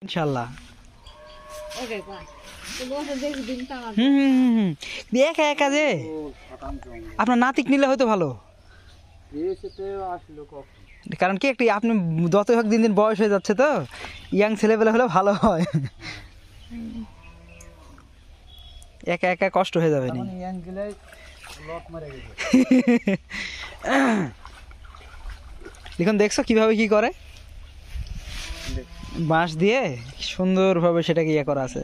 ইনশাআল্লাহ। একা একা যে আপনার নাতিক নিলে হয়তো ভালো, কারণ কি একটু আপনি যত হোক দিন দিন বয়স হয়ে যাচ্ছে তো, ইয়াং ছেলেবেলা হলে ভালো হয়। একা একা কষ্ট হয়ে যাবে না। দেখুন দেখছো কিভাবে কি করে, বাঁশ দিয়ে সুন্দরভাবে সেটাকে ইয়ে করা আছে।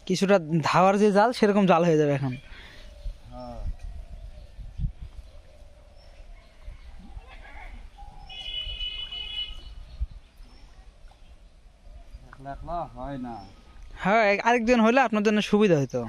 কিছুটা ধাওয়ার যে জাল সেরকম জাল হয়ে যাবে এখন। হ্যাঁ আরেকজন হলে আপনার জন্য সুবিধা হতো।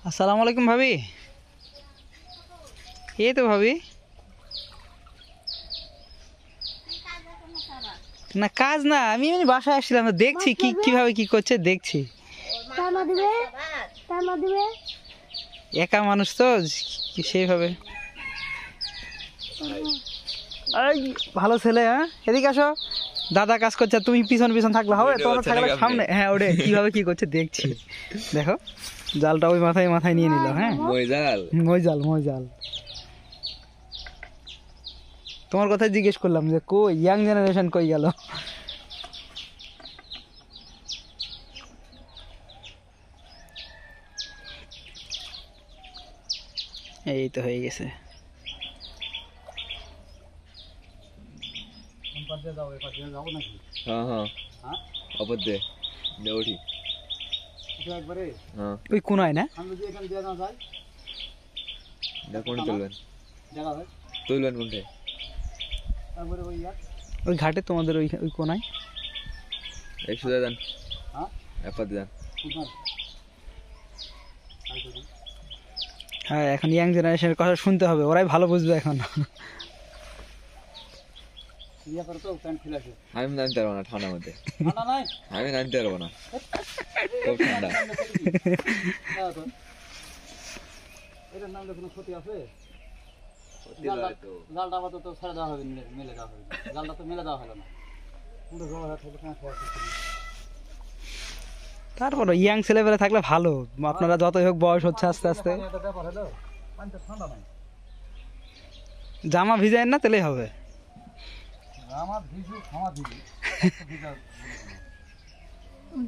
আসসালামু আলাইকুম ভাবি। এই তো ভাবি, না কাজ না, আমি এমনি বাসায় আসছিলাম, দেখছি কি কিভাবে কি করছে দেখছি। একা মানুষ তো সেইভাবে। ভালো ছেলে, হ্যাঁ এদিকে আসো, দাদা কাজ করছে, তুমি পিছন পিছন থাকলে হবে, তোমার থাকলে সামনে। হ্যাঁ ওরে কিভাবে কি করছে দেখছি। দেখো জালটা ওই মাথায় মাথায় নিয়ে নিল। হ্যাঁ মই জাল। তোমার কথাই জিজ্ঞেস করলাম যে কই ইয়াং জেনারেশন কই গেল। এই তো হয়ে গেছে। ওই কোনায় না ওই ঘাটে তোমাদের ওই ওই কোনায়। হ্যাঁ এখন ইয়াং জেনারেশনের কথা শুনতে হবে, ওরাই ভালো বুঝবে এখন। আমি নামতে পারবো না ঠান্ডার মধ্যে, আমি নামতে পারবো না, খুব ঠান্ডা। এটার নামে কোনো ক্ষতি আছে? জালটা আপাতত ছেড়ে দেওয়া হবে, মেলে দেওয়া হবে। জালটা তো মেলে দেওয়া হলো না। তারপরে ইয়াং ছেলেবেলা থাকলে ভালো, আপনারা যতই হোক বয়স হচ্ছে আস্তে আস্তে। জামা ভিজায় না তেলেই হবে।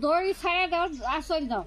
দড়ি ছাড়া দাও, আসল দাও।